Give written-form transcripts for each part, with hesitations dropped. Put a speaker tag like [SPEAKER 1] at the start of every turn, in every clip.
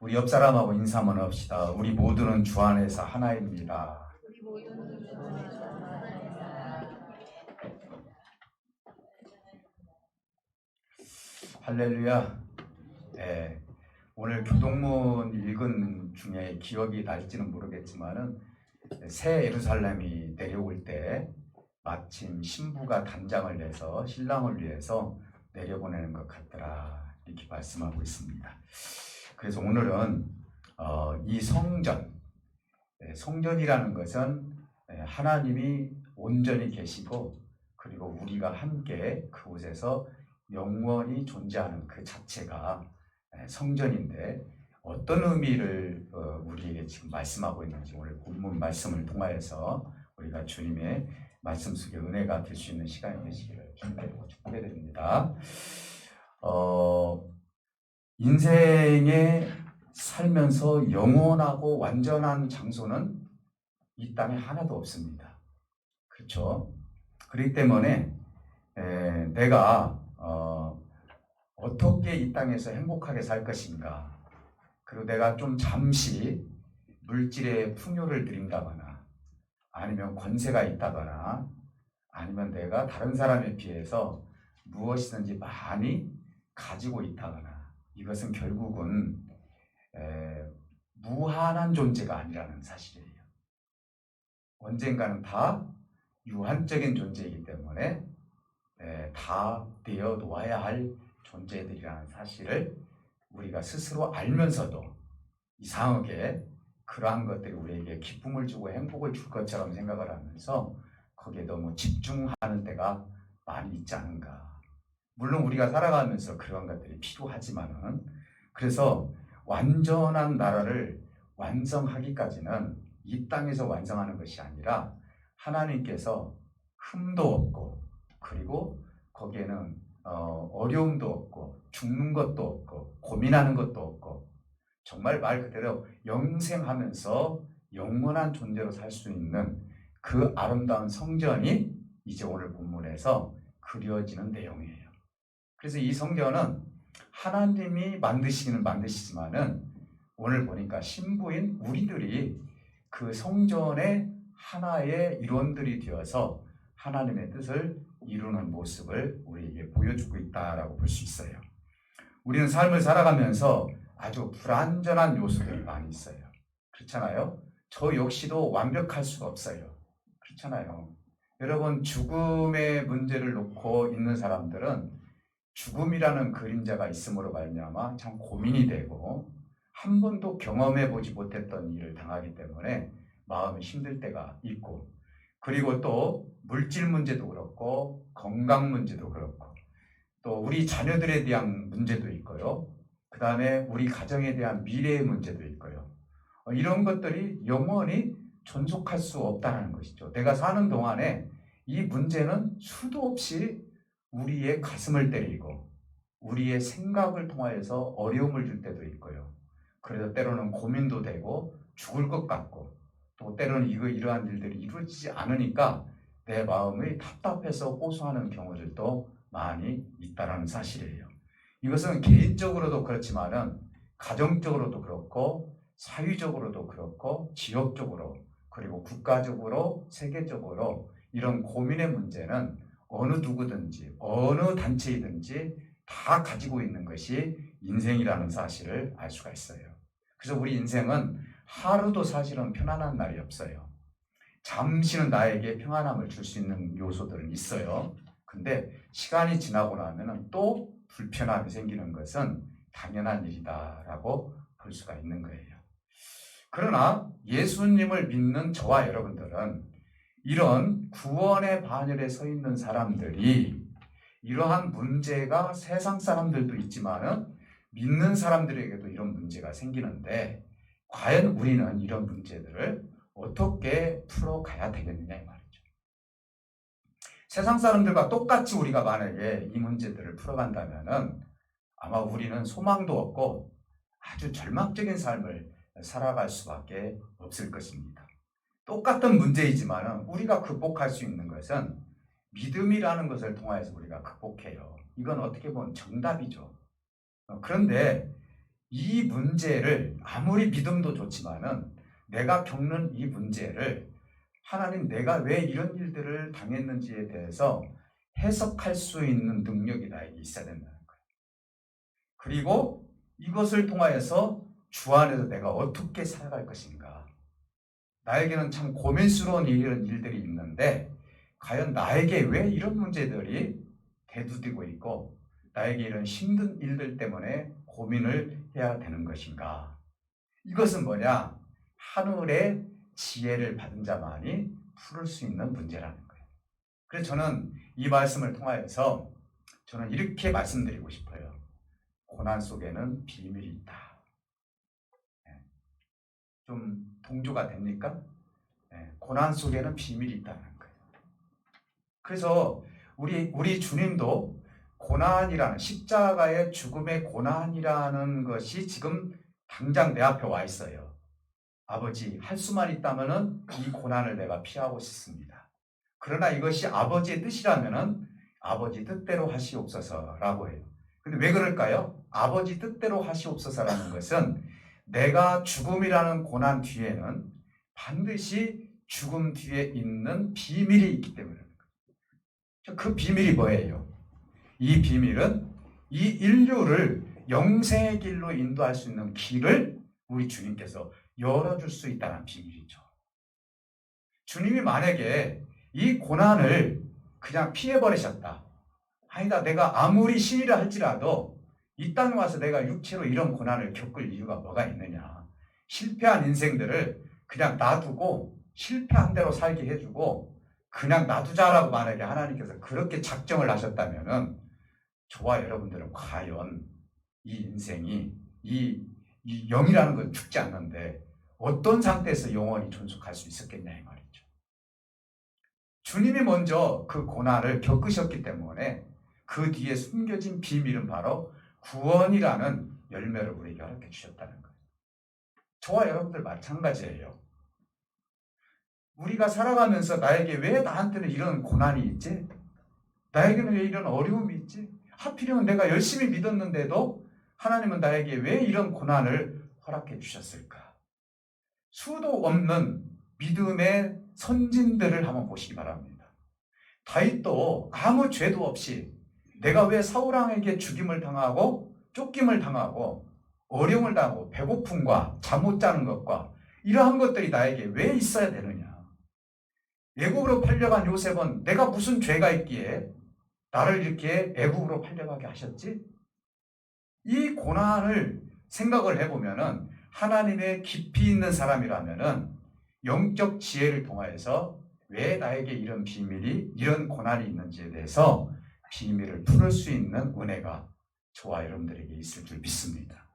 [SPEAKER 1] 우리 옆 사람하고 인사 한번 합시다. 우리 모두는 주 안에서 하나입니다. 할렐루야. 네, 오늘 교동문 읽은 중에 기억이 날지는 모르겠지만은 새 예루살렘이 내려올 때 마침 신부가 단장을 내서 신랑을 위해서 내려보내는 것 같더라, 이렇게 말씀하고 있습니다. 그래서 오늘은 이 성전이라는 것은 하나님이 온전히 계시고, 그리고 우리가 함께 그곳에서 영원히 존재하는 그 자체가 성전인데, 어떤 의미를 우리에게 지금 말씀하고 있는지 오늘 본문 말씀을 통하여서 우리가 주님의 말씀 속에 은혜가 될 수 있는 시간이 되시기를 주님께 축복드립니다. 인생에 살면서 영원하고 완전한 장소는 이 땅에 하나도 없습니다. 그렇죠? 그렇기 때문에 내가 어떻게 이 땅에서 행복하게 살 것인가, 그리고 내가 좀 잠시 물질의 풍요를 누린다거나, 아니면 권세가 있다거나, 아니면 내가 다른 사람에 비해서 무엇이든지 많이 가지고 있다거나, 이것은 결국은 무한한 존재가 아니라는 사실이에요. 언젠가는 다 유한적인 존재이기 때문에 다 되어 놓아야 할 존재들이라는 사실을 우리가 스스로 알면서도 이상하게 그러한 것들이 우리에게 기쁨을 주고 행복을 줄 것처럼 생각을 하면서 거기에 너무 집중하는 때가 많이 있지 않은가. 물론 우리가 살아가면서 그런 것들이 필요하지만은, 그래서 완전한 나라를 완성하기까지는 이 땅에서 완성하는 것이 아니라 하나님께서 흠도 없고, 그리고 거기에는 어려움도 없고, 죽는 것도 없고, 고민하는 것도 없고, 정말 말 그대로 영생하면서 영원한 존재로 살 수 있는 그 아름다운 성전이 이제 오늘 본문에서 그려지는 내용이에요. 그래서 이 성전은 하나님이 만드시기는 만드시지만은 오늘 보니까 신부인 우리들이 그 성전의 하나의 일원들이 되어서 하나님의 뜻을 이루는 모습을 우리에게 보여주고 있다라고 볼 수 있어요. 우리는 삶을 살아가면서 아주 불완전한 요소들이 많이 있어요. 그렇잖아요? 저 역시도 완벽할 수가 없어요. 그렇잖아요. 여러분, 죽음의 문제를 놓고 있는 사람들은 죽음이라는 그림자가 있음으로 말미암아 참 고민이 되고, 한 번도 경험해 보지 못했던 일을 당하기 때문에 마음이 힘들 때가 있고, 그리고 또 물질 문제도 그렇고 건강 문제도 그렇고, 또 우리 자녀들에 대한 문제도 있고요. 그 다음에 우리 가정에 대한 미래의 문제도 있고요. 이런 것들이 영원히 존속할 수 없다는 것이죠. 내가 사는 동안에 이 문제는 수도 없이 우리의 가슴을 때리고 우리의 생각을 통하여서 어려움을 줄 때도 있고요. 그래서 때로는 고민도 되고 죽을 것 같고, 또 때로는 이러한 일들이 이루어지지 않으니까 내 마음이 답답해서 호소하는 경우들도 많이 있다는 사실이에요. 이것은 개인적으로도 그렇지만은 가정적으로도 그렇고 사회적으로도 그렇고 지역적으로, 그리고 국가적으로, 세계적으로 이런 고민의 문제는 어느 누구든지 어느 단체이든지 다 가지고 있는 것이 인생이라는 사실을 알 수가 있어요. 그래서 우리 인생은 하루도 사실은 편안한 날이 없어요. 잠시는 나에게 평안함을 줄 수 있는 요소들은 있어요. 근데 시간이 지나고 나면 또 불편함이 생기는 것은 당연한 일이다라고 볼 수가 있는 거예요. 그러나 예수님을 믿는 저와 여러분들은 이런 구원의 반열에 서 있는 사람들이 이러한 문제가 세상 사람들도 있지만은 믿는 사람들에게도 이런 문제가 생기는데, 과연 우리는 이런 문제들을 어떻게 풀어가야 되겠느냐 이 말이죠. 세상 사람들과 똑같이 우리가 만약에 이 문제들을 풀어간다면은 아마 우리는 소망도 없고 아주 절망적인 삶을 살아갈 수밖에 없을 것입니다. 똑같은 문제이지만 우리가 극복할 수 있는 것은 믿음이라는 것을 통해서 우리가 극복해요. 이건 어떻게 보면 정답이죠. 그런데 이 문제를 아무리 믿음도 좋지만은 내가 겪는 이 문제를 하나님 내가 왜 이런 일들을 당했는지에 대해서 해석할 수 있는 능력이 나에게 있어야 된다는 거예요. 그리고 이것을 통하여서 주 안에서 내가 어떻게 살아갈 것인가. 나에게는 참 고민스러운 이런 일들이 있는데 과연 나에게 왜 이런 문제들이 대두되고 있고 나에게 이런 힘든 일들 때문에 고민을 해야 되는 것인가. 이것은 뭐냐? 하늘의 지혜를 받은 자만이 풀을 수 있는 문제라는 거예요. 그래서 저는 이 말씀을 통하여서 저는 이렇게 말씀드리고 싶어요. 고난 속에는 비밀이 있다. 좀 동조가 됩니까? 고난 속에는 비밀이 있다는 거예요. 그래서 우리 주님도 고난이라는 십자가의 죽음의 고난이라는 것이 지금 당장 내 앞에 와 있어요. 아버지, 할 수만 있다면은 이 고난을 내가 피하고 싶습니다. 그러나 이것이 아버지의 뜻이라면은 아버지 뜻대로 하시옵소서라고 해요. 근데 왜 그럴까요? 아버지 뜻대로 하시옵소서라는 것은 내가 죽음이라는 고난 뒤에는 반드시 죽음 뒤에 있는 비밀이 있기 때문에 그 비밀이 뭐예요? 이 비밀은 이 인류를 영생의 길로 인도할 수 있는 길을 우리 주님께서 열어줄 수 있다는 비밀이죠. 주님이 만약에 이 고난을 그냥 피해버리셨다. 아니다, 내가 아무리 신이라 할지라도 이 땅에 와서 내가 육체로 이런 고난을 겪을 이유가 뭐가 있느냐. 실패한 인생들을 그냥 놔두고 실패한 대로 살게 해주고 그냥 놔두자라고 만약에 하나님께서 그렇게 작정을 하셨다면은 저와 여러분들은 과연 이 인생이 이 영이라는 건 죽지 않는데 어떤 상태에서 영원히 존속할 수 있었겠냐 이 말이죠. 주님이 먼저 그 고난을 겪으셨기 때문에 그 뒤에 숨겨진 비밀은 바로 구원이라는 열매를 우리에게 허락해 주셨다는 거예요. 저와 여러분들 마찬가지예요. 우리가 살아가면서 나에게 왜 나한테는 이런 고난이 있지? 나에게는 왜 이런 어려움이 있지? 하필이면 내가 열심히 믿었는데도 하나님은 나에게 왜 이런 고난을 허락해 주셨을까? 수도 없는 믿음의 선진들을 한번 보시기 바랍니다. 다윗도 아무 죄도 없이 내가 왜 사울왕에게 죽임을 당하고 쫓김을 당하고 어려움을 당하고 배고픔과 잠 못 자는 것과 이러한 것들이 나에게 왜 있어야 되느냐? 애국으로 팔려간 요셉은 내가 무슨 죄가 있기에 나를 이렇게 애국으로 팔려가게 하셨지? 이 고난을 생각을 해보면은 하나님의 깊이 있는 사람이라면은 영적 지혜를 통하여서 왜 나에게 이런 비밀이, 이런 고난이 있는지에 대해서 비밀을 풀을 수 있는 은혜가 저와 여러분들에게 있을 줄 믿습니다.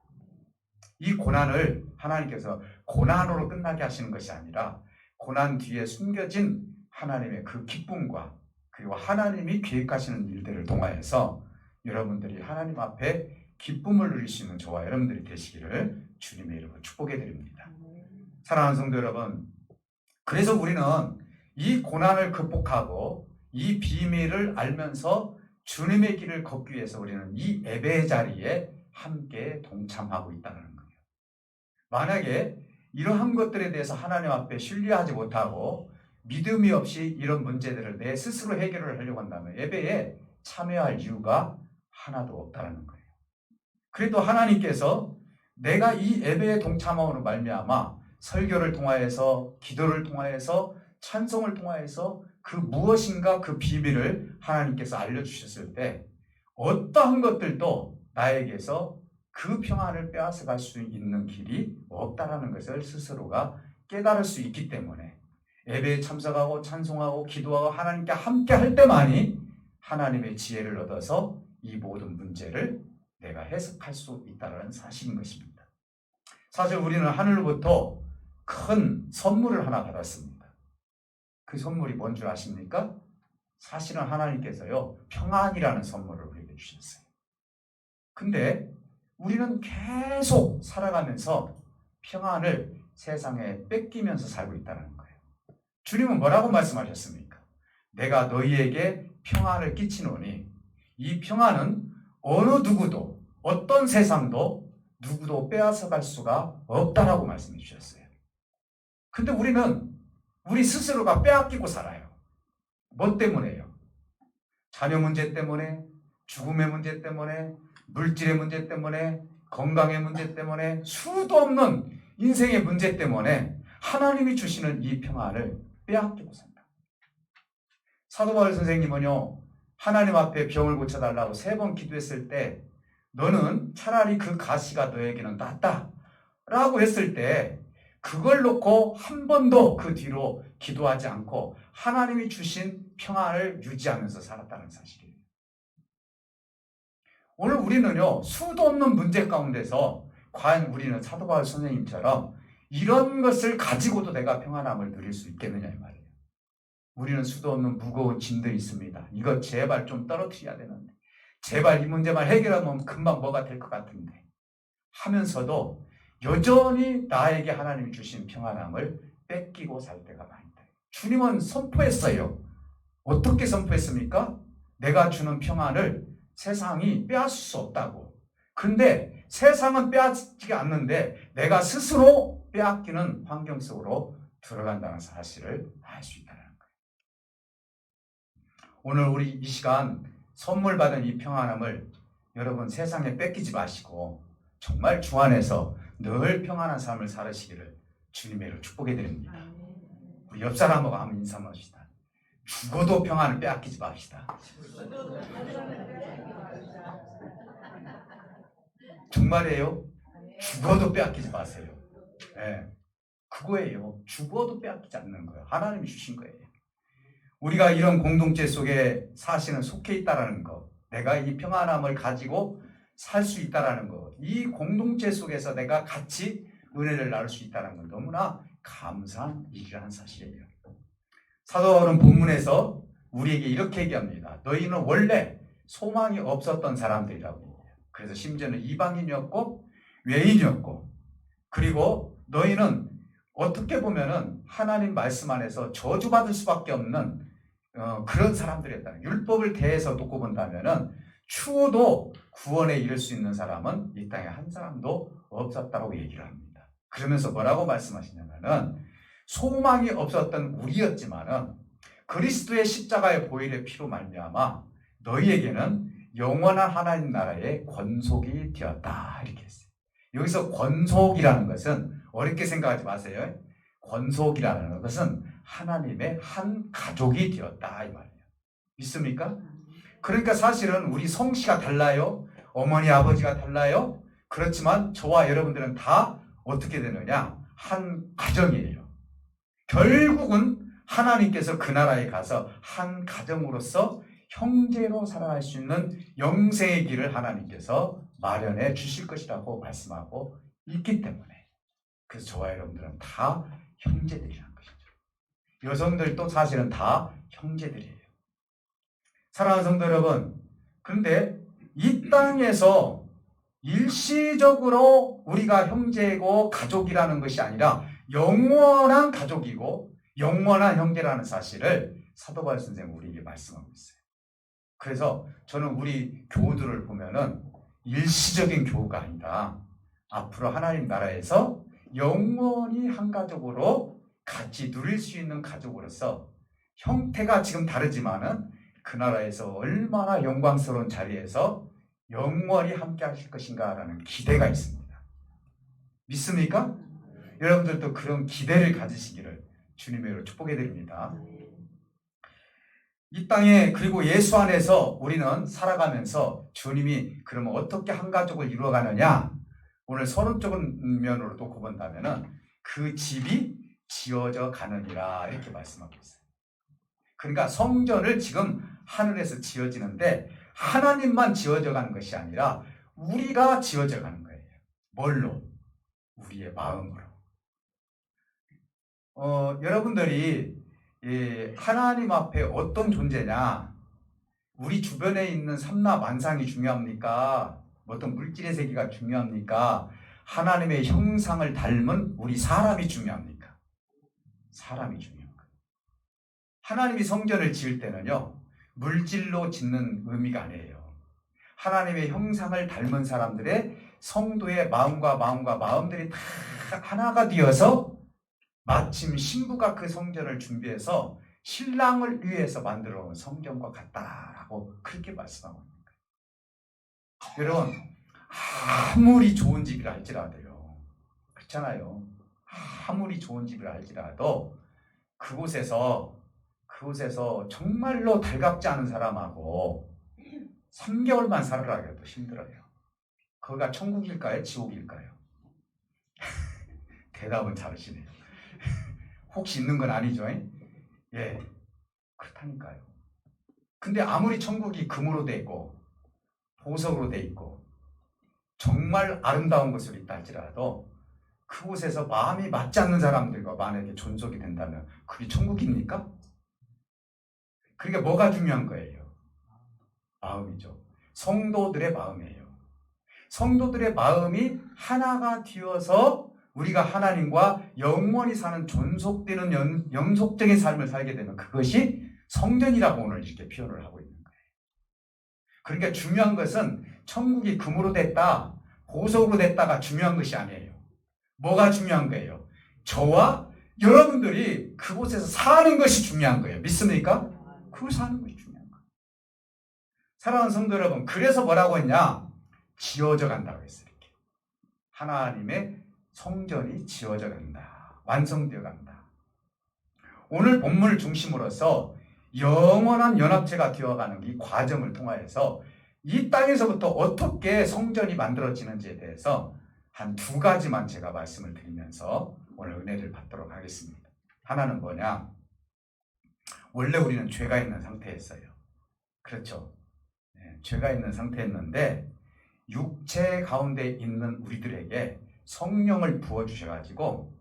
[SPEAKER 1] 이 고난을 하나님께서 고난으로 끝나게 하시는 것이 아니라 고난 뒤에 숨겨진 하나님의 그 기쁨과 그리고 하나님이 계획하시는 일들을 통하여서 여러분들이 하나님 앞에 기쁨을 누릴 수 있는 저와 여러분들이 되시기를 주님의 이름으로 축복해 드립니다. 사랑하는 성도 여러분, 그래서 우리는 이 고난을 극복하고 이 비밀을 알면서 주님의 길을 걷기 위해서 우리는 이 예배의 자리에 함께 동참하고 있다는 거예요. 만약에 이러한 것들에 대해서 하나님 앞에 신뢰하지 못하고 믿음이 없이 이런 문제들을 내 스스로 해결을 하려고 한다면 예배에 참여할 이유가 하나도 없다는 거예요. 그래도 하나님께서 내가 이 예배에 동참함으로 말미암아 설교를 통하여서 기도를 통하여서 찬송을 통하여서 그 무엇인가 그 비밀을 하나님께서 알려주셨을 때 어떠한 것들도 나에게서 그 평안을 빼앗아갈 수 있는 길이 없다라는 것을 스스로가 깨달을 수 있기 때문에 예배에 참석하고 찬송하고 기도하고 하나님께 함께 할 때만이 하나님의 지혜를 얻어서 이 모든 문제를 내가 해석할 수 있다는 사실인 것입니다. 사실 우리는 하늘로부터 큰 선물을 하나 받았습니다. 그 선물이 뭔 줄 아십니까? 사실은 하나님께서요 평안이라는 선물을 우리에게 주셨어요. 근데 우리는 계속 살아가면서 평안을 세상에 뺏기면서 살고 있다는 거예요. 주님은 뭐라고 말씀하셨습니까? 내가 너희에게 평안을 끼치노니 이 평안은 어느 누구도 어떤 세상도 누구도 빼앗아갈 수가 없다라고 말씀해 주셨어요. 근데 우리는 우리 스스로가 빼앗기고 살아요. 뭐 때문에요? 자녀 문제 때문에, 죽음의 문제 때문에, 물질의 문제 때문에, 건강의 문제 때문에, 수도 없는 인생의 문제 때문에 하나님이 주시는 이 평안을 빼앗기고 산다. 사도 바울 선생님은요, 하나님 앞에 병을 고쳐달라고 3번 기도했을 때 너는 차라리 그 가시가 너에게는 낫다 라고 했을 때 그걸 놓고 한 번도 그 뒤로 기도하지 않고 하나님이 주신 평안을 유지하면서 살았다는 사실이에요. 오늘 우리는요, 수도 없는 문제 가운데서 과연 우리는 사도 바울 선생님처럼 이런 것을 가지고도 내가 평안함을 누릴 수 있겠느냐 이 말이에요. 우리는 수도 없는 무거운 짐들이 있습니다. 이거 제발 좀 떨어뜨려야 되는데, 제발 이 문제만 해결하면 금방 뭐가 될 것 같은데 하면서도 여전히 나에게 하나님이 주신 평안함을 뺏기고 살 때가 많다. 주님은 선포했어요. 어떻게 선포했습니까? 내가 주는 평안을 세상이 빼앗을 수 없다고. 근데 세상은 빼앗지 않는데 내가 스스로 빼앗기는 환경 속으로 들어간다는 사실을 알 수 있다는 거예요. 오늘 우리 이 시간 선물 받은 이 평안함을 여러분 세상에 뺏기지 마시고 정말 주 안에서 늘 평안한 삶을 살으시기를 주님의 이름으로 축복해 드립니다. 우리 옆 사람하고 한번 인사 한번 합시다. 죽어도 평안을 빼앗기지 맙시다. 정말이에요. 죽어도 빼앗기지 마세요. 네. 그거예요. 죽어도 빼앗기지 않는 거예요. 하나님이 주신 거예요. 우리가 이런 공동체 속에 사실은 속해 있다라는 거, 내가 이 평안함을 가지고 살 수 있다라는 거, 이 공동체 속에서 내가 같이 은혜를 나눌 수 있다는 건 너무나 감사한 일이라는 사실이에요. 사도 바울은 본문에서 우리에게 이렇게 얘기합니다. 너희는 원래 소망이 없었던 사람들이라고 얘기해요. 그래서 심지어는 이방인이었고 외인이었고, 그리고 너희는 어떻게 보면은 하나님 말씀 안에서 저주받을 수밖에 없는 그런 사람들이었다. 율법을 대해서 놓고 본다면은 추호도 구원에 이를 수 있는 사람은 이 땅에 한 사람도 없었다고 얘기를 합니다. 그러면서 뭐라고 말씀하시냐면은 소망이 없었던 우리였지만은 그리스도의 십자가의 보혈의 피로 말미암아 너희에게는 영원한 하나님 나라의 권속이 되었다 이렇게 했어요. 여기서 권속이라는 것은 어렵게 생각하지 마세요. 권속이라는 것은 하나님의 한 가족이 되었다 이 말이에요. 믿습니까? 그러니까 사실은 우리 성씨가 달라요. 어머니 아버지가 달라요. 그렇지만 저와 여러분들은 다 어떻게 되느냐? 한 가정이에요. 결국은 하나님께서 그 나라에 가서 한 가정으로서 형제로 살아갈 수 있는 영생의 길을 하나님께서 마련해 주실 것이라고 말씀하고 있기 때문에, 그래서 저와 여러분들은 다 형제들이라는 것이죠. 여성들도 사실은 다 형제들이에요. 사랑하는 성도 여러분, 그런데 이 땅에서 일시적으로 우리가 형제고 가족이라는 것이 아니라 영원한 가족이고 영원한 형제라는 사실을 사도 바울 선생님은 우리에게 말씀하고 있어요. 그래서 저는 우리 교우들을 보면은 일시적인 교우가 아니라 앞으로 하나님 나라에서 영원히 한 가족으로 같이 누릴 수 있는 가족으로서 형태가 지금 다르지만은 그 나라에서 얼마나 영광스러운 자리에서 영원히 함께 하실 것인가라는 기대가 있습니다. 믿습니까? 여러분들도 그런 기대를 가지시기를 주님의 이름으로 축복해 드립니다. 이 땅에 그리고 예수 안에서 우리는 살아가면서 주님이 그러면 어떻게 한 가족을 이루어가느냐, 오늘 서론적인 면으로 놓고 본다면은 그 집이 지어져 가느니라 이렇게 말씀하고 있어요. 그러니까 성전을 지금 하늘에서 지어지는데 하나님만 지어져 가는 것이 아니라 우리가 지어져 가는 거예요. 뭘로? 우리의 마음으로. 여러분들이 하나님 앞에 어떤 존재냐? 우리 주변에 있는 삼라 만상이 중요합니까? 어떤 물질의 세계가 중요합니까? 하나님의 형상을 닮은 우리 사람이 중요합니까? 사람이 중요한 거예요. 하나님이 성전을 지을 때는요, 물질로 짓는 의미가 아니에요. 하나님의 형상을 닮은 사람들의 성도의 마음과 마음들이 다 하나가 되어서 마침 신부가 그 성전을 준비해서 신랑을 위해서 만들어 놓은 성전과 같다라고 그렇게 말씀하고 있는 거예요. 여러분, 아무리 좋은 집이라 할지라도요, 그렇잖아요. 아무리 좋은 집이라 할지라도 그곳에서 정말로 달갑지 않은 사람하고 3개월만 살으라 해도 힘들어요. 거기가 천국일까요? 지옥일까요? 대답은 잘하시네요. 혹시 있는 건 아니죠? 예, 그렇다니까요. 근데 아무리 천국이 금으로 돼 있고 보석으로 돼 있고 정말 아름다운 곳으로 있다 할지라도 그곳에서 마음이 맞지 않는 사람들과 만약에 존속이 된다면 그게 천국입니까? 그러니까 뭐가 중요한 거예요? 마음이죠. 성도들의 마음이에요. 성도들의 마음이 하나가 되어서 우리가 하나님과 영원히 사는 존속되는 영속적인 삶을 살게 되면 그것이 성전이라고 오늘 이렇게 표현을 하고 있는 거예요. 그러니까 중요한 것은 천국이 금으로 됐다, 보석으로 됐다가 중요한 것이 아니에요. 뭐가 중요한 거예요? 저와 여러분들이 그곳에서 사는 것이 중요한 거예요. 믿습니까? 그걸 사는 것이 중요한 거예요. 사랑하는 성도 여러분, 그래서 뭐라고 했냐? 지어져 간다고 했어요. 이렇게. 하나님의 성전이 지어져 간다. 완성되어 간다. 오늘 본문을 중심으로서 영원한 연합체가 되어가는 이 과정을 통하여서 이 땅에서부터 어떻게 성전이 만들어지는지에 대해서 한 2가지만 제가 말씀을 드리면서 오늘 은혜를 받도록 하겠습니다. 하나는 뭐냐? 원래 우리는 죄가 있는 상태였어요. 그렇죠? 네, 죄가 있는 상태였는데 육체 가운데 있는 우리들에게 성령을 부어주셔가지고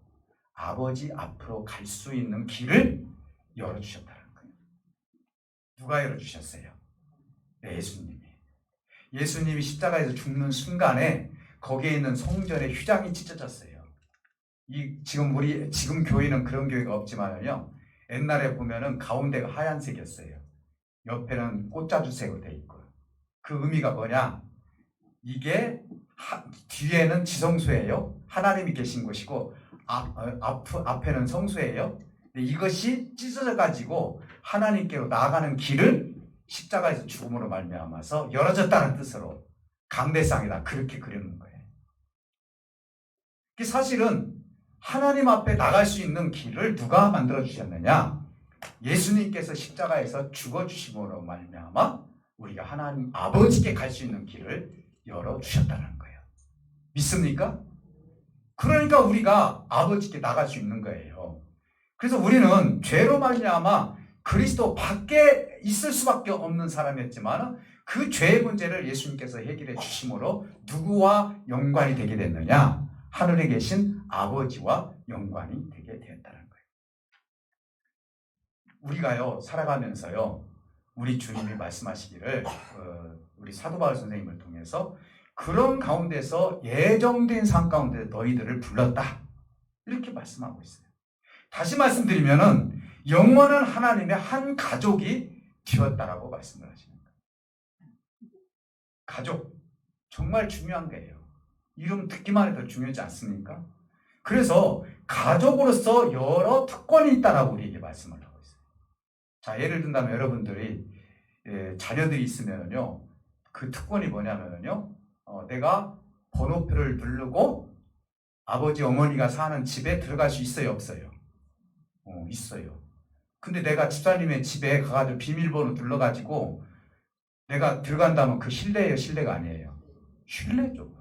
[SPEAKER 1] 아버지 앞으로 갈 수 있는 길을 열어주셨다는 거예요. 누가 열어주셨어요? 예수님이. 예수님이 십자가에서 죽는 순간에 거기에 있는 성전의 휘장이 찢어졌어요. 지금 교회는 그런 교회가 없지만요. 옛날에 보면은 가운데가 하얀색이었어요. 옆에는 꽃자주색으로 돼 있고. 그 의미가 뭐냐? 이게 뒤에는 지성소예요. 하나님이 계신 곳이고 앞에는 성소예요. 이것이 찢어져 가지고 하나님께로 나아가는 길을 십자가에서 죽음으로 말미암아서 열어졌다는 뜻으로 강대상이다 그렇게 그리는 거예요. 사실은 하나님 앞에 나갈 수 있는 길을 누가 만들어 주셨느냐? 예수님께서 십자가에서 죽어 주심으로 말미암아 우리가 하나님 아버지께 갈 수 있는 길을 열어 주셨다는 거예요. 믿습니까? 그러니까 우리가 아버지께 나갈 수 있는 거예요. 그래서 우리는 죄로 말미암아 그리스도 밖에 있을 수밖에 없는 사람이었지만 그 죄의 문제를 예수님께서 해결해 주심으로 누구와 연관이 되게 됐느냐? 하늘에 계신 아버지와 연관이 되게 되었다는 거예요. 우리가요 살아가면서요 우리 주님이 말씀하시기를 우리 사도 바울 선생님을 통해서 그런 가운데서 예정된 삶 가운데 너희들을 불렀다 이렇게 말씀하고 있어요. 다시 말씀드리면은 영원한 하나님의 한 가족이 되었다라고 말씀을 하시는 거예요. 가족 정말 중요한 거예요. 이름 듣기만 해도 중요하지 않습니까? 그래서 가족으로서 여러 특권이 있다라고 우리에게 말씀을 하고 있어요. 자, 예를 든다면 여러분들이 자녀들이 있으면요, 그 특권이 뭐냐면요, 내가 번호표를 누르고 아버지 어머니가 사는 집에 들어갈 수 있어요, 없어요? 있어요. 근데 내가 집사님의 집에 가가지고 비밀번호 눌러가지고 내가 들어간다면 그 실례예요, 실례가 아니에요? 실례죠.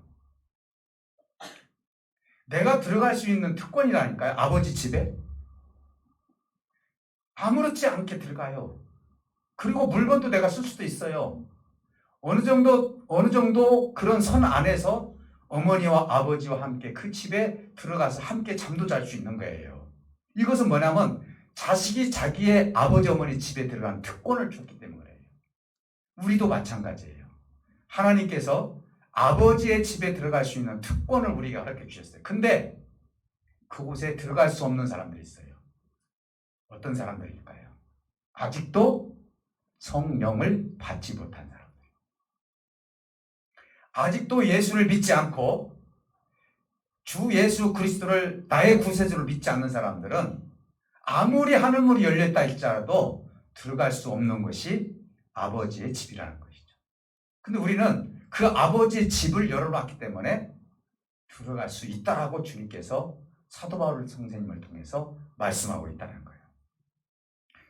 [SPEAKER 1] 내가 들어갈 수 있는 특권이라니까요. 아버지 집에 아무렇지 않게 들어가요. 그리고 물건도 내가 쓸 수도 있어요. 어느 정도 그런 선 안에서 어머니와 아버지와 함께 그 집에 들어가서 함께 잠도 잘 수 있는 거예요. 이것은 뭐냐면 자식이 자기의 아버지 어머니 집에 들어간 특권을 줬기 때문에 우리도 마찬가지예요. 하나님께서 아버지의 집에 들어갈 수 있는 특권을 우리가 허락해 주셨어요. 근데 그곳에 들어갈 수 없는 사람들이 있어요. 어떤 사람들일까요? 아직도 성령을 받지 못한 사람들. 아직도 예수를 믿지 않고 주 예수 그리스도를 나의 구세주로 믿지 않는 사람들은 아무리 하늘문이 열렸다 할지라도 들어갈 수 없는 것이 아버지의 집이라는 것이죠. 근데 우리는 그 아버지의 집을 열어놨기 때문에 들어갈 수 있다라고 주님께서 사도 바울 선생님을 통해서 말씀하고 있다는 거예요.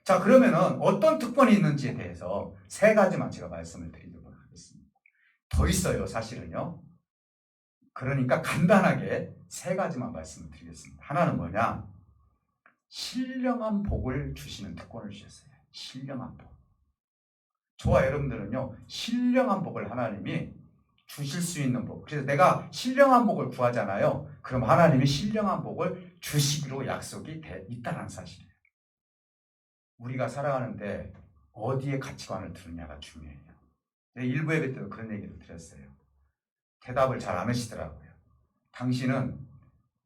[SPEAKER 1] 자, 그러면은 어떤 특권이 있는지에 대해서 세 가지만 제가 말씀을 드리도록 하겠습니다. 더 있어요, 사실은요. 그러니까 간단하게 세 가지만 말씀을 드리겠습니다. 하나는 뭐냐? 신령한 복을 주시는 특권을 주셨어요. 신령한 복. 저와 여러분들은요, 신령한 복을 하나님이 주실 수 있는 복. 그래서 내가 신령한 복을 구하잖아요. 그럼 하나님이 신령한 복을 주시기로 약속이 있다는 사실이에요. 우리가 살아가는데 어디에 가치관을 두느냐가 중요해요. 일부 예배 때도 그런 얘기를 드렸어요. 대답을 잘 안 하시더라고요. 당신은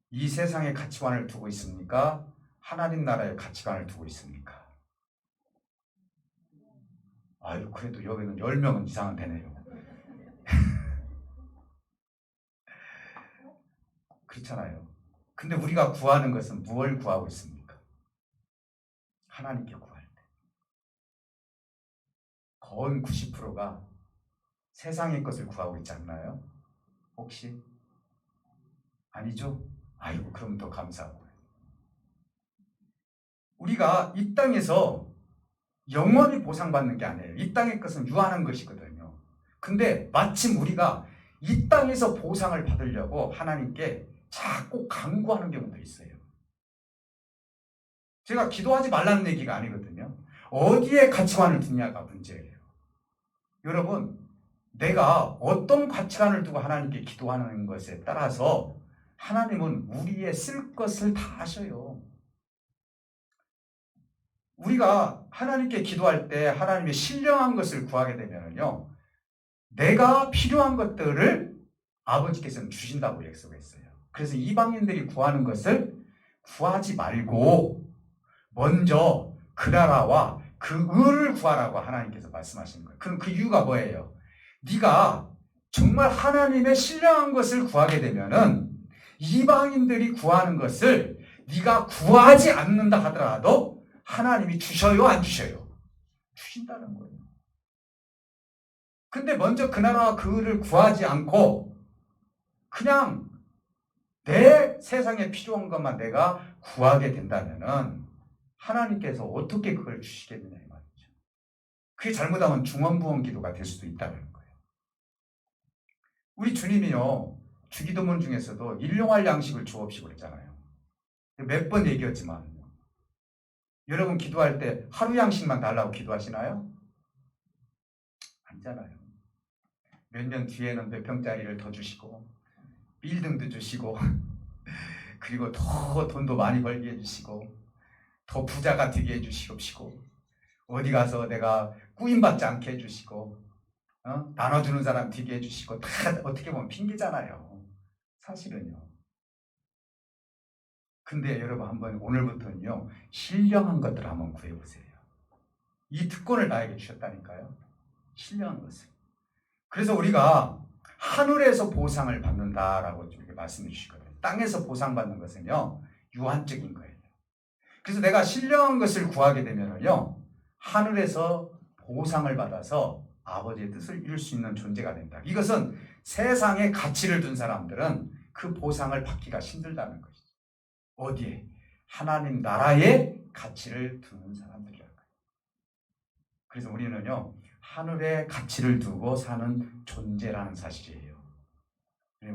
[SPEAKER 1] 이 세상의 가치관을 두고 있습니까? 하나님 나라의 가치관을 두고 있습니까? 아유, 그래도 여기는 10명은 이상은 되네요. 그렇잖아요. 근데 우리가 구하는 것은 무엇을 구하고 있습니까? 하나님께 구할 때. 거의 90%가 세상의 것을 구하고 있지 않나요? 혹시? 아니죠? 아이고, 그럼 더 감사하고요. 우리가 이 땅에서 영원히 보상받는 게 아니에요. 이 땅의 것은 유한한 것이거든요. 근데 마침 우리가 이 땅에서 보상을 받으려고 하나님께 자꾸 간구하는 경우도 있어요. 제가 기도하지 말라는 얘기가 아니거든요. 어디에 가치관을 두냐가 문제예요. 여러분, 내가 어떤 가치관을 두고 하나님께 기도하는 것에 따라서 하나님은 우리의 쓸 것을 다 아셔요. 우리가 하나님께 기도할 때 하나님의 신령한 것을 구하게 되면요, 내가 필요한 것들을 아버지께서는 주신다고 약속했어요. 그래서 이방인들이 구하는 것을 구하지 말고 먼저 그 나라와 그 의를 구하라고 하나님께서 말씀하시는 거예요. 그럼 그 이유가 뭐예요? 네가 정말 하나님의 신령한 것을 구하게 되면은 이방인들이 구하는 것을 네가 구하지 않는다 하더라도 하나님이 주셔요, 안 주셔요? 주신다는 거예요. 근데 먼저 그 나라와 그 의를 구하지 않고 그냥 내 세상에 필요한 것만 내가 구하게 된다면은 하나님께서 어떻게 그걸 주시겠느냐 이 말이죠. 그게 잘못하면 중언부언 기도가 될 수도 있다는 거예요. 우리 주님이요, 주기도문 중에서도 일용할 양식을 주옵시고 그랬잖아요. 몇 번 얘기했지만 여러분 기도할 때 하루 양식만 달라고 기도하시나요? 아니잖아요. 몇 년 뒤에는 몇 평짜리를 더 주시고 빌딩도 주시고 그리고 더 돈도 많이 벌게 해주시고 더 부자가 되게 해주시옵시고 어디 가서 내가 꾸임받지 않게 해주시고 나눠주는 사람 되게 해주시고 다 어떻게 보면 핑계잖아요. 사실은요. 근데 여러분 한번 오늘부터는요, 신령한 것들을 한번 구해보세요. 이 특권을 나에게 주셨다니까요. 신령한 것을. 그래서 우리가 하늘에서 보상을 받는다라고 이렇게 말씀해 주시거든요. 땅에서 보상받는 것은요, 유한적인 거예요. 그래서 내가 신령한 것을 구하게 되면요, 하늘에서 보상을 받아서 아버지의 뜻을 이룰 수 있는 존재가 된다. 이것은 세상에 가치를 둔 사람들은 그 보상을 받기가 힘들다는 것이죠. 어디에? 하나님 나라에 가치를 두는 사람들이라는 거예요. 그래서 우리는요, 하늘에 가치를 두고 사는 존재라는 사실이에요.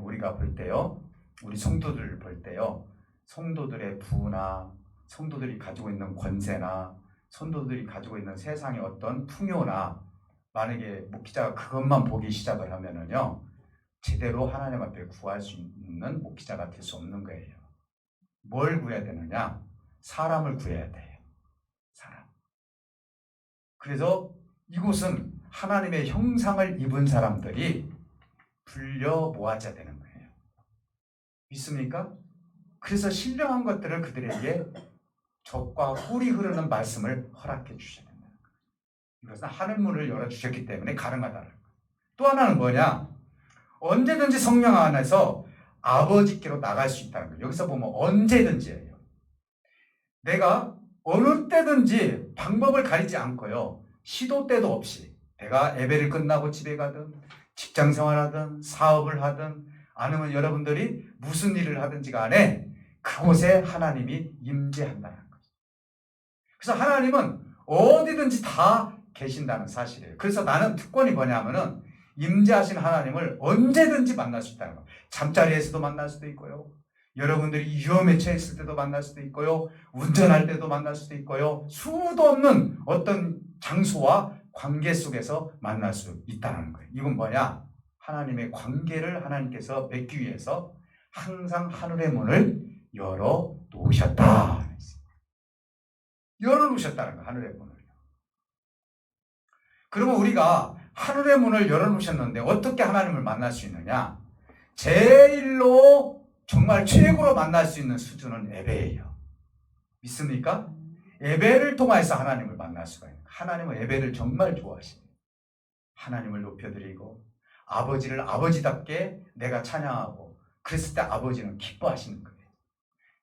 [SPEAKER 1] 우리가 볼 때요, 우리 성도들을 볼 때요, 성도들의 부나 성도들이 가지고 있는 권세나 성도들이 가지고 있는 세상의 어떤 풍요나 만약에 목회자가 그것만 보기 시작을 하면은요, 제대로 하나님 앞에 구할 수 있는 목회자가 될 수 없는 거예요. 뭘 구해야 되느냐? 사람을 구해야 돼요. 사람. 그래서 이곳은 하나님의 형상을 입은 사람들이 불려 모아져야 되는 거예요. 믿습니까? 그래서 신령한 것들을 그들에게 적과 꿀이 흐르는 말씀을 허락해 주셔야 된다. 이것은 하늘문을 열어주셨기 때문에 가능하다는 거예요. 또 하나는 뭐냐? 언제든지 성령 안에서 아버지께로 나갈 수 있다는 거예요. 여기서 보면 언제든지예요. 내가 어느 때든지 방법을 가리지 않고요. 시도 때도 없이 내가 예배를 끝나고 집에 가든 직장 생활하든 사업을 하든 아니면 여러분들이 무슨 일을 하든지 간에 그곳에 하나님이 임재한다는 거죠. 그래서 하나님은 어디든지 다 계신다는 사실이에요. 그래서 나는 특권이 뭐냐면은 임재하신 하나님을 언제든지 만날 수 있다는 거예요. 잠자리에서도 만날 수도 있고요. 여러분들이 위험에 처했을 때도 만날 수도 있고요. 운전할 때도 만날 수도 있고요. 수도 없는 어떤 장소와 관계 속에서 만날 수 있다는 거예요. 이건 뭐냐? 하나님의 관계를 하나님께서 맺기 위해서 항상 하늘의 문을 열어 놓으셨다. 열어 놓으셨다는 거예요. 하늘의 문을. 그러면 우리가 하늘의 문을 열어 놓으셨는데 어떻게 하나님을 만날 수 있느냐? 제일로 정말 최고로 만날 수 있는 수준은 예배예요. 믿습니까? 예배를 통해서 하나님을 만날 수가 있어요. 하나님은 예배를 정말 좋아하십니다. 하나님을 높여드리고 아버지를 아버지답게 내가 찬양하고 그랬을 때 아버지는 기뻐하시는 거예요.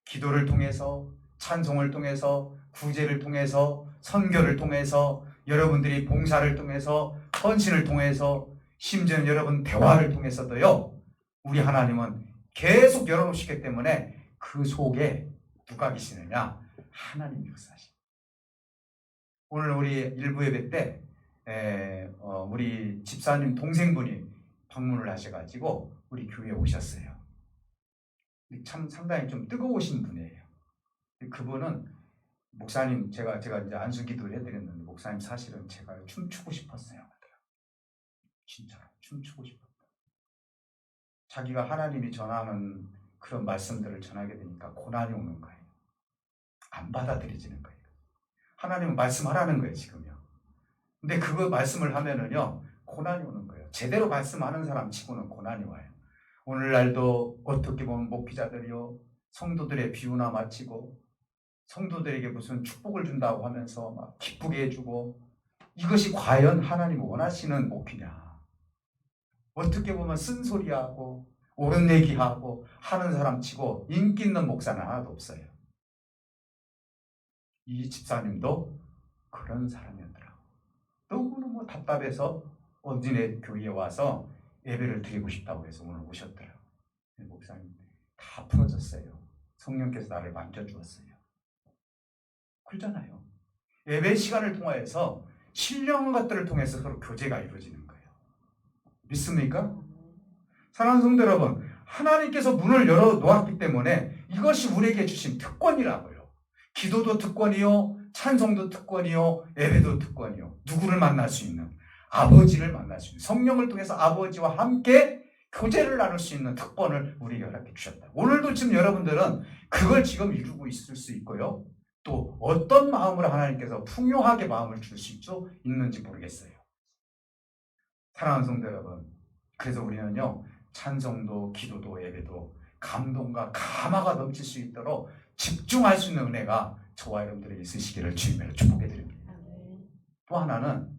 [SPEAKER 1] 기도를 통해서 찬송을 통해서 구제를 통해서 선교를 통해서 여러분들이 봉사를 통해서 헌신을 통해서 심지어 여러분 대화를 통해서도요. 우리 하나님은 계속 열어놓으시기 때문에 그 속에 누가 계시느냐? 하나님이 역사하십니다. 오늘 우리 일부 예배 때 우리 집사님 동생분이 방문을 하셔가지고 우리 교회에 오셨어요. 참 상당히 좀 뜨거우신 분이에요. 그분은 목사님 제가 이제 안수기도를 해드렸는데 목사님 사실은 제가 춤추고 싶었어요. 진짜로 춤추고 싶었다. 자기가 하나님이 전하는 그런 말씀들을 전하게 되니까 고난이 오는 거예요. 안 받아들여지는 거예요. 하나님은 말씀하라는 거예요 지금요. 근데 그거 말씀을 하면은요 고난이 오는 거예요. 제대로 말씀하는 사람 치고는 고난이 와요. 오늘날도 어떻게 보면 목회자들이요 성도들의 비유나 마치고 성도들에게 무슨 축복을 준다고 하면서 막 기쁘게 해주고 이것이 과연 하나님이 원하시는 목회냐? 어떻게 보면 쓴소리하고 옳은 얘기하고 하는 사람 치고 인기 있는 목사는 하나도 없어요. 이 집사님도 그런 사람이었더라고요. 너무너무 답답해서 어디네 교회에 와서 예배를 드리고 싶다고 해서 오늘 오셨더라고요. 목사님 다 풀어졌어요. 성령께서 나를 만져주었어요. 그러잖아요. 예배 시간을 통하여서 신령한 것들을 통해서 서로 교제가 이루어지는 거예요. 믿습니까? 사랑하는 성도 여러분, 하나님께서 문을 열어 놓았기 때문에 이것이 우리에게 주신 특권이라고요. 기도도 특권이요, 찬송도 특권이요, 예배도 특권이요. 누구를 만날 수 있는? 아버지를 만날 수 있는, 성령을 통해서 아버지와 함께 교제를 나눌 수 있는 특권을 우리에게 허락해 주셨다. 오늘도 지금 여러분들은 그걸 지금 이루고 있을 수 있고요. 또 어떤 마음으로 하나님께서 풍요하게 마음을 줄 수 있는지 모르겠어요. 사랑하는 성도 여러분, 그래서 우리는요 찬송도 기도도 예배도 감동과 감화가 넘칠 수 있도록 집중할 수 있는 은혜가 저와 여러분들에게 있으시기를 주님으로 축복해 드립니다. 또 하나는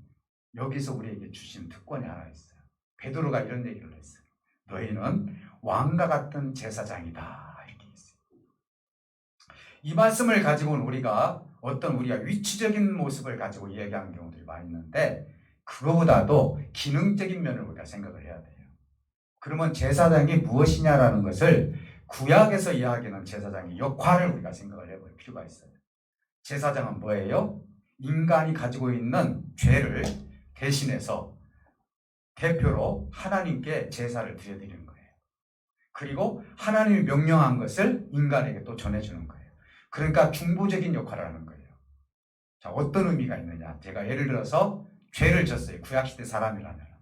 [SPEAKER 1] 여기서 우리에게 주신 특권이 하나 있어요. 베드로가 이런 얘기를 했어요. 너희는 왕과 같은 제사장이다. 이렇게 했어요. 이 말씀을 가지고는 우리가 우리가 위치적인 모습을 가지고 이야기하는 경우들이 많이 있는데 그거보다도 기능적인 면을 우리가 생각을 해야 돼요. 그러면 제사장이 무엇이냐라는 것을 구약에서 이야기하는 제사장의 역할을 우리가 생각을 해볼 필요가 있어요. 제사장은 뭐예요? 인간이 가지고 있는 죄를 대신해서 대표로 하나님께 제사를 드려드리는 거예요. 그리고 하나님이 명령한 것을 인간에게 또 전해주는 거예요. 그러니까 중보적인 역할을 하는 거예요. 자, 어떤 의미가 있느냐? 제가 예를 들어서 죄를 졌어요. 구약시대 사람이라면.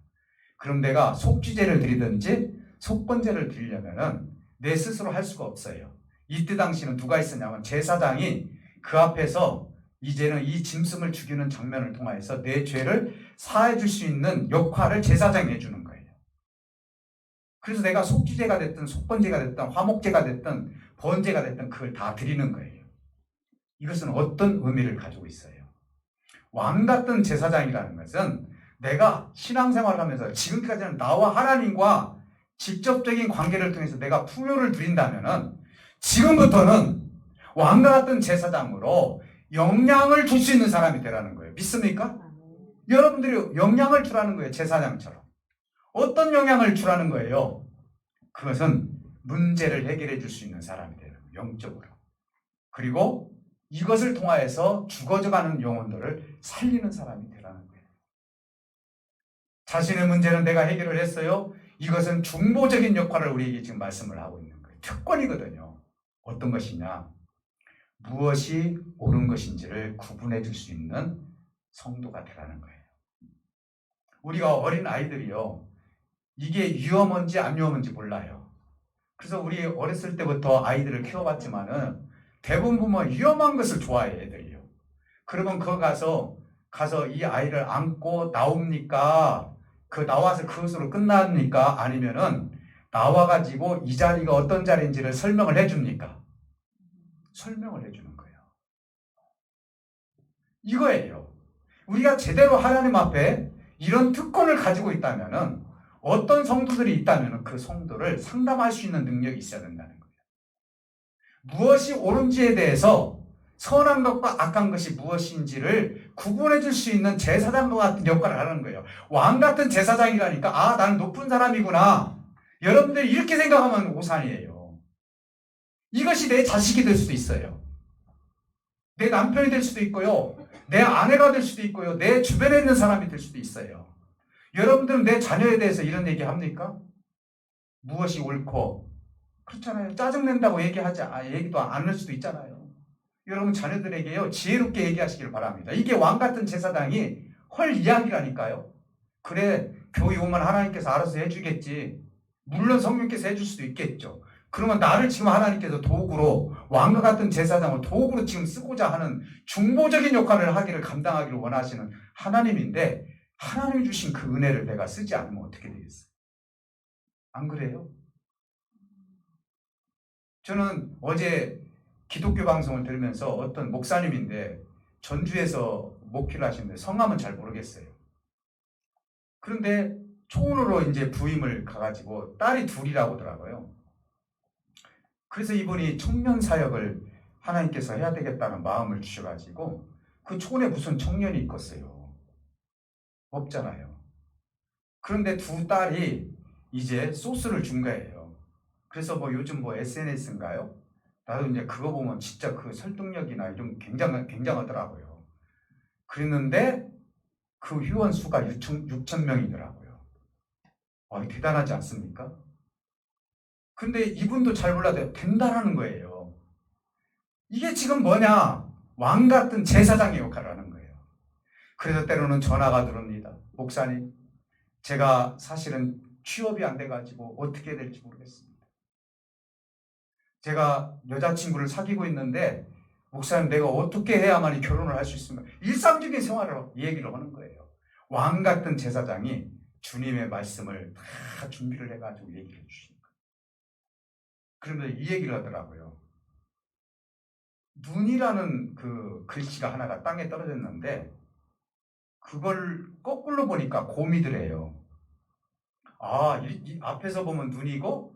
[SPEAKER 1] 그럼 내가 속죄제를 드리든지 속건제를 드리려면은 내 스스로 할 수가 없어요. 이때 당시는 누가 있었냐면 제사장이 그 앞에서 이제는 이 짐승을 죽이는 장면을 통해서 내 죄를 사해 줄 수 있는 역할을 제사장이 해주는 거예요. 그래서 내가 속죄제가 됐든 속건제가 됐든 화목제가 됐든 번제가 됐든 그걸 다 드리는 거예요. 이것은 어떤 의미를 가지고 있어요? 왕 같은 제사장이라는 것은 내가 신앙생활을 하면서 지금까지는 나와 하나님과 직접적인 관계를 통해서 내가 풍요를 누린다면은 지금부터는 왕과 같은 제사장으로 영향을 줄 수 있는 사람이 되라는 거예요. 믿습니까? 여러분들이 영향을 주라는 거예요. 제사장처럼. 어떤 영향을 주라는 거예요? 그것은 문제를 해결해 줄 수 있는 사람이 되는 거예요. 영적으로. 그리고 이것을 통하여서 죽어져가는 영혼들을 살리는 사람이 되라는 거예요. 자신의 문제는 내가 해결을 했어요. 이것은 중보적인 역할을 우리에게 지금 말씀을 하고 있는 거예요. 특권이거든요. 어떤 것이냐? 무엇이 옳은 것인지를 구분해 줄 수 있는 성도가 되라는 거예요. 우리가 어린 아이들이요. 이게 위험한지 안 위험한지 몰라요. 그래서 우리 어렸을 때부터 아이들을 키워봤지만은 대부분 보면 위험한 것을 좋아해, 애들이요. 그러면 그거 가서 이 아이를 안고 나옵니까? 나와서 그것으로 끝납니까? 아니면은 나와가지고 이 자리가 어떤 자리인지를 설명을 해줍니까? 설명을 해주는 거예요. 이거예요. 우리가 제대로 하나님 앞에 이런 특권을 가지고 있다면은 어떤 성도들이 있다면은 그 성도를 상담할 수 있는 능력이 있어야 된다는 거예요. 무엇이 옳은지에 대해서 선한 것과 악한 것이 무엇인지를 구분해 줄 수 있는 제사장과 같은 역할을 하는 거예요. 왕 같은 제사장이라니까 나는 높은 사람이구나. 여러분들이 이렇게 생각하면 오산이에요. 이것이 내 자식이 될 수도 있어요. 내 남편이 될 수도 있고요. 내 아내가 될 수도 있고요. 내 주변에 있는 사람이 될 수도 있어요. 여러분들은 내 자녀에 대해서 이런 얘기 합니까? 무엇이 옳고 그렇잖아요. 짜증낸다고 얘기도 안 할 수도 있잖아요. 여러분 자녀들에게요 지혜롭게 얘기하시길 바랍니다. 이게 왕 같은 제사장이 헐 이야기라니까요. 그래 교육만 하나님께서 알아서 해주겠지. 물론 성령께서 해줄 수도 있겠죠. 그러면 나를 지금 하나님께서 도구로 왕과 같은 제사장을 도구로 지금 쓰고자 하는 중보적인 역할을 하기를 감당하기를 원하시는 하나님인데 하나님이 주신 그 은혜를 내가 쓰지 않으면 어떻게 되겠어요? 안 그래요? 저는 어제 기독교 방송을 들으면서 어떤 목사님인데 전주에서 목회를 하시는데 성함은 잘 모르겠어요. 그런데 초원으로 이제 부임을 가가지고 딸이 둘이라고 하더라고요. 그래서 이분이 청년 사역을 하나님께서 해야 되겠다는 마음을 주셔가지고 그 초원에 무슨 청년이 있겠어요? 없잖아요. 그런데 두 딸이 이제 소스를 준 거예요. 그래서 요즘 SNS인가요? 나도 이제 그거 보면 진짜 그 설득력이나 이런 굉장하더라고요. 그랬는데 그 회원 수가 6천 명이더라고요. 대단하지 않습니까? 근데 이분도 잘 몰라도 된다라는 거예요. 이게 지금 뭐냐? 왕 같은 제사장의 역할을 하는 거예요. 그래서 때로는 전화가 들어옵니다. 목사님, 제가 사실은 취업이 안 돼가지고 어떻게 해야 될지 모르겠습니다. 제가 여자친구를 사귀고 있는데 목사님 내가 어떻게 해야만이 결혼을 할 수 있습니까? 일상적인 생활을 얘기를 하는 거예요. 왕 같은 제사장이 주님의 말씀을 다 준비를 해가지고 얘기를 해주시는 거예요. 그러면서 이 얘기를 하더라고요. 눈이라는 그 글씨가 하나가 땅에 떨어졌는데 그걸 거꾸로 보니까 곰이더래요. 이 앞에서 보면 눈이고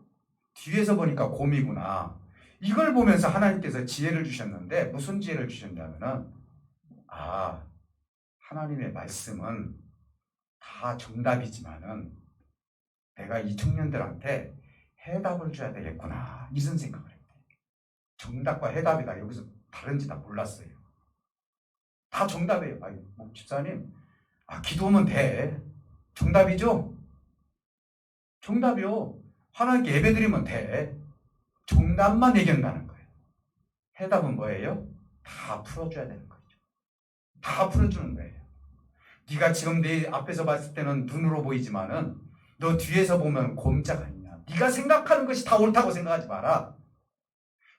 [SPEAKER 1] 뒤에서 보니까 곰이구나. 이걸 보면서 하나님께서 지혜를 주셨는데 무슨 지혜를 주셨냐면은 하나님의 말씀은 다 정답이지만은 내가 이 청년들한테 해답을 줘야 되겠구나. 이런 생각을 했대요. 정답과 해답이 다 여기서 다른지 다 몰랐어요. 다 정답이에요. 집사님, 기도하면 돼. 정답이죠? 정답이요. 하나님께 예배드리면 돼. 정답만 얘기한다는 거예요. 해답은 뭐예요? 다 풀어줘야 되는 거죠. 다 풀어주는 거예요. 네가 지금 내 앞에서 봤을 때는 눈으로 보이지만은 너 뒤에서 보면 곰짝 아니냐. 네가 생각하는 것이 다 옳다고 생각하지 마라.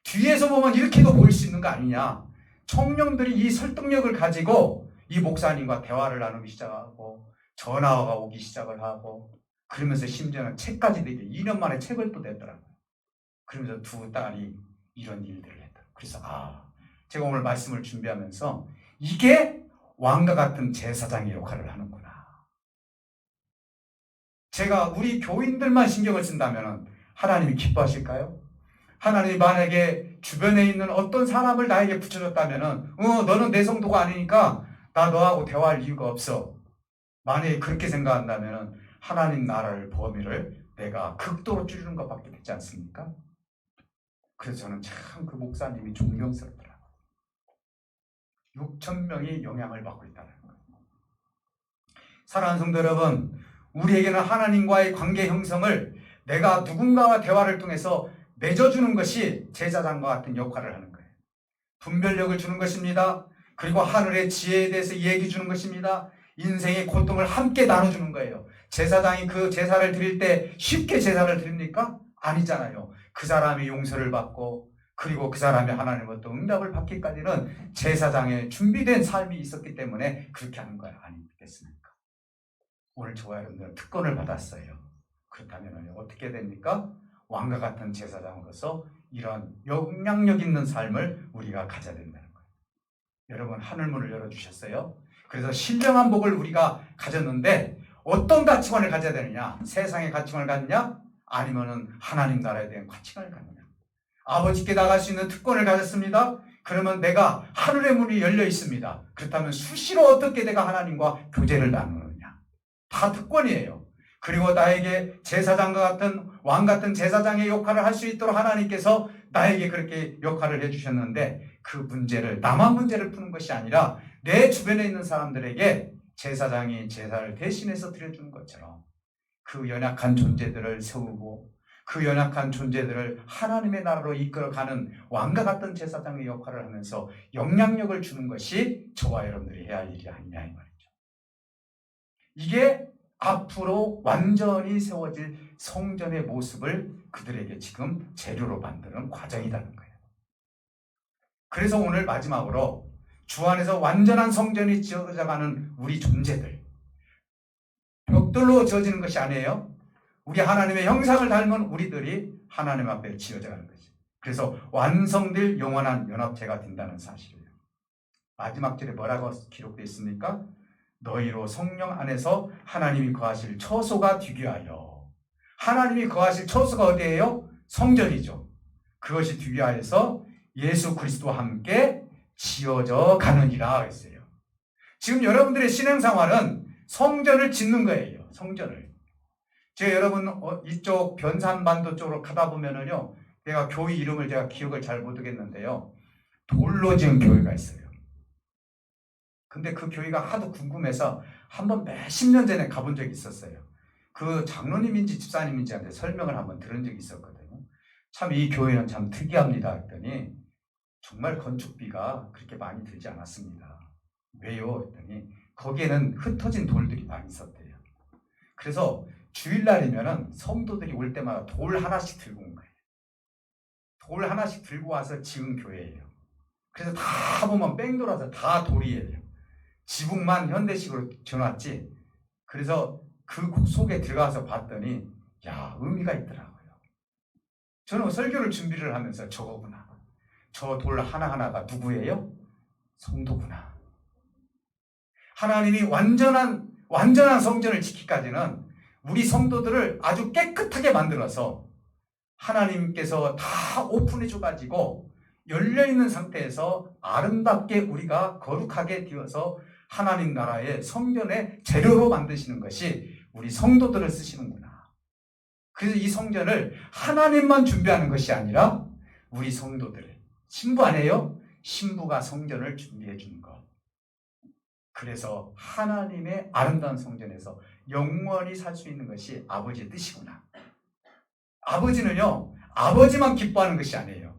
[SPEAKER 1] 뒤에서 보면 이렇게도 보일 수 있는 거 아니냐. 청년들이 이 설득력을 가지고 이 목사님과 대화를 나누기 시작하고 전화가 오기 시작을 하고 그러면서 심지어는 책까지 내게 2년 만에 책을 또 냈더라고요. 그러면서 두 딸이 이런 일들을 했다. 그래서 제가 오늘 말씀을 준비하면서 이게 왕과 같은 제사장의 역할을 하는구나. 제가 우리 교인들만 신경을 쓴다면 하나님이 기뻐하실까요? 하나님이 만약에 주변에 있는 어떤 사람을 나에게 붙여줬다면 너는 내 성도가 아니니까 나 너하고 대화할 이유가 없어. 만약에 그렇게 생각한다면 하나님 나라를 범위를 내가 극도로 줄이는 것밖에 되지 않습니까? 그래서 저는 참 그 목사님이 존경스럽더라고요. 6천 명이 영향을 받고 있다는 거예요. 사랑하는 성도 여러분, 우리에게는 하나님과의 관계 형성을 내가 누군가와 대화를 통해서 맺어주는 것이 제사장과 같은 역할을 하는 거예요. 분별력을 주는 것입니다. 그리고 하늘의 지혜에 대해서 얘기 주는 것입니다. 인생의 고통을 함께 나눠주는 거예요. 제사장이 그 제사를 드릴 때 쉽게 제사를 드립니까? 아니잖아요. 그 사람이 용서를 받고 그리고 그 사람이 하나님으로부터 응답을 받기까지는 제사장의 준비된 삶이 있었기 때문에 그렇게 하는 거예요. 아니겠습니까? 오늘 저와 여러분들은 특권을 받았어요. 그렇다면 어떻게 됩니까? 왕과 같은 제사장으로서 이런 영향력 있는 삶을 우리가 가져야 된다는 거예요. 여러분, 하늘문을 열어주셨어요. 그래서 신령한 복을 우리가 가졌는데 어떤 가치관을 가져야 되느냐? 세상의 가치관을 갖느냐? 아니면은 하나님 나라에 대한 가치관을 갖느냐? 아버지께 나갈 수 있는 특권을 가졌습니다. 그러면 내가 하늘의 문이 열려 있습니다. 그렇다면 수시로 어떻게 내가 하나님과 교제를 나누느냐? 다 특권이에요. 그리고 나에게 제사장과 같은 왕 같은 제사장의 역할을 할 수 있도록 하나님께서 나에게 그렇게 역할을 해주셨는데 그 문제를 나만 문제를 푸는 것이 아니라 내 주변에 있는 사람들에게 제사장이 제사를 대신해서 드려주는 것처럼 그 연약한 존재들을 세우고 그 연약한 존재들을 하나님의 나라로 이끌어가는 왕과 같은 제사장의 역할을 하면서 영향력을 주는 것이 저와 여러분들이 해야 할 일이 아니냐 이 말이죠. 이게 앞으로 완전히 세워질 성전의 모습을 그들에게 지금 재료로 만드는 과정이라는 거예요. 그래서 오늘 마지막으로 주 안에서 완전한 성전이 지어져가는 우리 존재들, 벽돌로 지어지는 것이 아니에요. 우리 하나님의 형상을 닮은 우리들이 하나님 앞에 지어져가는 것이죠. 그래서 완성될 영원한 연합체가 된다는 사실이에요. 마지막 절에 뭐라고 기록되어 있습니까? 너희로 성령 안에서 하나님이 거하실 처소가 뒤귀하여. 하나님이 거하실 처소가 어디예요? 성전이죠. 그것이 뒤귀하여서 예수 그리스도와 함께 지어져 가느니라 했어요. 지금 여러분들의 신앙생활은 성전을 짓는 거예요. 성전을. 제가 여러분 이쪽 변산반도 쪽으로 가다 보면은요, 내가 교회 이름을 제가 기억을 잘 못하겠는데요, 돌로 지은 교회가 있어요. 근데 그 교회가 하도 궁금해서 한번 몇십 년 전에 가본 적이 있었어요. 그 장로님인지 집사님인지한테 설명을 한번 들은 적이 있었거든요. 참 이 교회는 참 특이합니다 했더니 정말 건축비가 그렇게 많이 들지 않았습니다. 왜요? 했더니 거기에는 흩어진 돌들이 많이 있었대요. 그래서 주일날이면은 성도들이 올 때마다 돌 하나씩 들고 온 거예요. 돌 하나씩 들고 와서 지은 교회예요. 그래서 다 보면 뺑 돌아서 다 돌이에요. 지붕만 현대식으로 지어놨지. 그래서 그 속에 들어가서 봤더니 야, 의미가 있더라고요. 저는 설교를 준비를 하면서 저거구나. 저 돌 하나하나가 누구예요? 성도구나. 하나님이 완전한 성전을 지키기까지는 우리 성도들을 아주 깨끗하게 만들어서 하나님께서 다 오픈해 줘가지고 열려있는 상태에서 아름답게 우리가 거룩하게 되어서 하나님 나라의 성전의 재료로 만드시는 것이 우리 성도들을 쓰시는구나. 그래서 이 성전을 하나님만 준비하는 것이 아니라 우리 성도들, 신부 아니에요? 신부가 성전을 준비해 주는 것. 그래서 하나님의 아름다운 성전에서 영원히 살 수 있는 것이 아버지의 뜻이구나. 아버지는요, 아버지만 기뻐하는 것이 아니에요.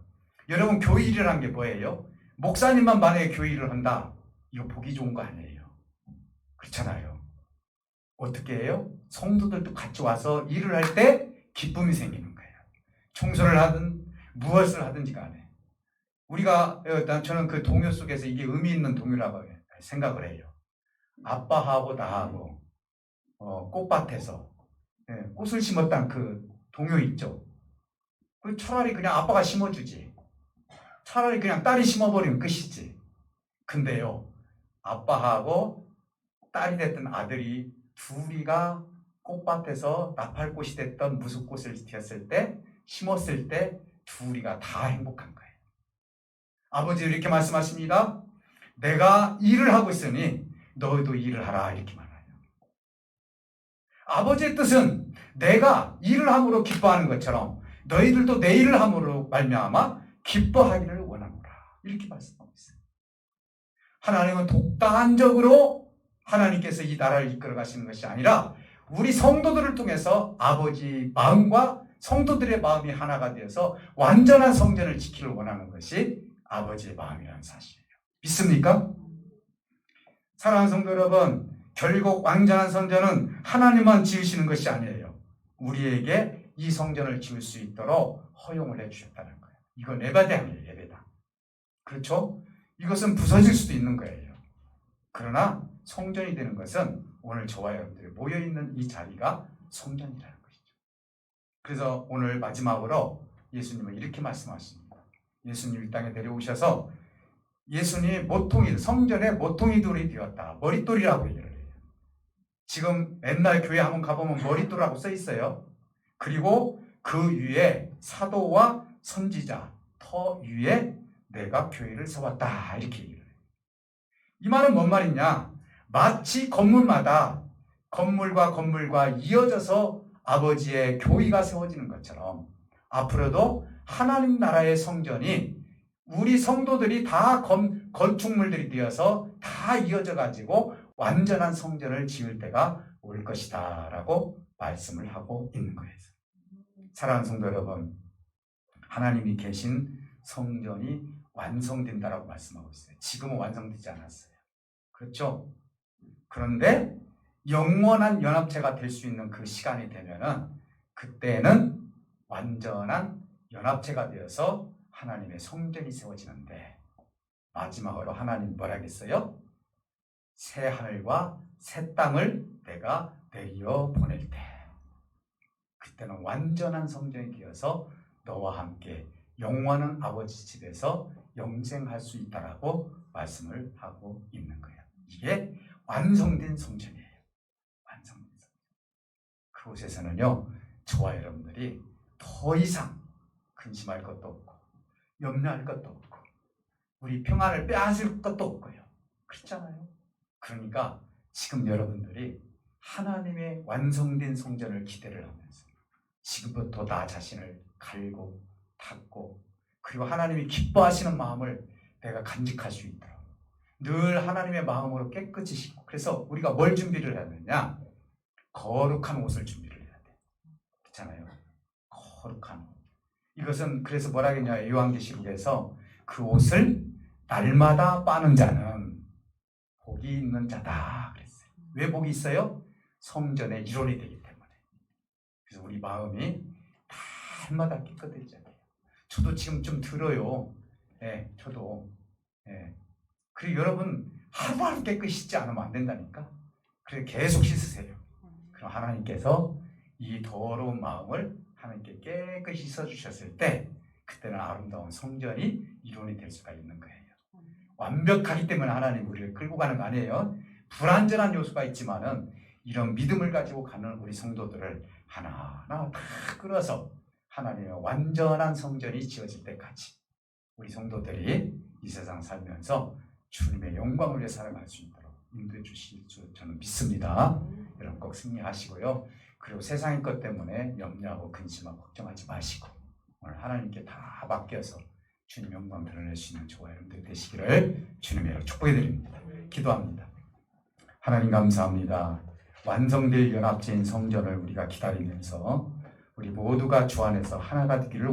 [SPEAKER 1] 여러분, 교회 일을 한 게 뭐예요? 목사님만 만약에 교회 일을 한다, 이거 보기 좋은 거 아니에요. 그렇잖아요. 어떻게 해요? 성도들도 같이 와서 일을 할 때 기쁨이 생기는 거예요. 청소를 하든 무엇을 하든지 간에. 우리가, 저는 그 동요 속에서 이게 의미 있는 동요라고 생각을 해요. 아빠하고 나하고 꽃밭에서 꽃을 심었다는 그 동요 있죠. 차라리 그냥 아빠가 심어주지. 차라리 그냥 딸이 심어버리면 끝이지. 근데요, 아빠하고 딸이 됐던 아들이 둘이가 꽃밭에서 나팔꽃이 됐던 무숫꽃을 띄었을 때, 심었을 때 둘이가 다 행복한 거예요. 아버지 이렇게 말씀하십니다. 내가 일을 하고 있으니 너희도 일을 하라 이렇게 말해요. 아버지의 뜻은 내가 일을 함으로 기뻐하는 것처럼 너희들도 내 일을 함으로 말미암아 기뻐하기를 원하노라 이렇게 말씀하고 있어요. 하나님은 독단적으로 하나님께서 이 나라를 이끌어 가시는 것이 아니라 우리 성도들을 통해서 아버지 마음과 성도들의 마음이 하나가 되어서 완전한 성전을 지키기를 원하는 것이 아버지의 마음이라는 사실이에요. 믿습니까? 사랑하는 성도 여러분, 결국 완전한 성전은 하나님만 지으시는 것이 아니에요. 우리에게 이 성전을 지을 수 있도록 허용을 해주셨다는 거예요. 이건 예배당이에요. 예배당. 그렇죠? 이것은 부서질 수도 있는 거예요. 그러나 성전이 되는 것은 오늘 저와 여러분들이 모여있는 이 자리가 성전이라는 것이죠. 그래서 오늘 마지막으로 예수님은 이렇게 말씀하십니다. 예수님 이 땅에 데려오셔서 예수님 모퉁이, 성전에 모퉁이 돌이 되었다. 머릿돌이라고 얘기를 해요. 지금 옛날 교회 한번 가보면 머릿돌이라고 써 있어요. 그리고 그 위에 사도와 선지자 터 위에 내가 교회를 세웠다 이렇게 얘기를 해요. 이 말은 뭔 말이냐? 마치 건물마다 건물과 건물과 이어져서 아버지의 교회가 세워지는 것처럼 앞으로도 하나님 나라의 성전이 우리 성도들이 다 건축물들이 되어서 다 이어져 가지고 완전한 성전을 지을 때가 올 것이다 라고 말씀을 하고 있는 거예요. 사랑하는 성도 여러분, 하나님이 계신 성전이 완성된다라고 말씀하고 있어요. 지금은 완성되지 않았어요. 그렇죠? 그런데 영원한 연합체가 될 수 있는 그 시간이 되면은 그때는 완전한 연합체가 되어서 하나님의 성전이 세워지는데 마지막으로 하나님 뭐라 했어요? 새 하늘과 새 땅을 내가 내려 보낼 때 그때는 완전한 성전이 되어서 너와 함께 영원한 아버지 집에서 영생할 수 있다라고 말씀을 하고 있는 거예요. 이게 완성된 성전이에요. 완성된 성전. 그곳에서는요, 저와 여러분들이 더 이상 근심할 것도 없고 염려할 것도 없고 우리 평안을 빼앗을 것도 없고요. 그렇잖아요. 그러니까 지금 여러분들이 하나님의 완성된 성전을 기대를 하면서 지금부터 나 자신을 갈고 닦고 그리고 하나님이 기뻐하시는 마음을 내가 간직할 수 있도록 늘 하나님의 마음으로 깨끗이 씻고 그래서 우리가 뭘 준비를 해야 되냐? 거룩한 옷을 준비를 해야 돼. 그렇잖아요. 거룩한 옷. 이것은 그래서 뭐라 했냐? 요한계시록에서 그 옷을 날마다 빠는 자는 복이 있는 자다 그랬어요. 왜 복이 있어요? 성전의 일원이 되기 때문에. 그래서 우리 마음이 날마다 깨끗해져야 돼요. 저도 지금 좀 들어요. 예, 저도. 예. 그리고 여러분 하루하루 깨끗이 씻지 않으면 안 된다니까. 그래서 계속 씻으세요. 그럼 하나님께서 이 더러운 마음을 하나님께 깨끗이 씻어주셨을 때 그때는 아름다운 성전이 이론이 될 수가 있는 거예요. 완벽하기 때문에 하나님 우리를 끌고 가는 거 아니에요. 불완전한 요소가 있지만은 이런 믿음을 가지고 가는 우리 성도들을 하나하나 다 끌어서 하나님의 완전한 성전이 지어질 때까지 우리 성도들이 이 세상 살면서 주님의 영광을 위해 살아갈 수 있도록 인도해 주실 줄 저는 믿습니다. 여러분 꼭 승리하시고요. 그리고 세상의 것 때문에 염려하고 근심하고 걱정하지 마시고 오늘 하나님께 다 맡겨서 주님 영광 드러낼 수 있는 저와 여러분들 되시기를 주님의 이름으로 축복해 드립니다. 기도합니다. 하나님 감사합니다. 완성될 연합체인 성전을 우리가 기다리면서 우리 모두가 주 안에서 하나가 되기를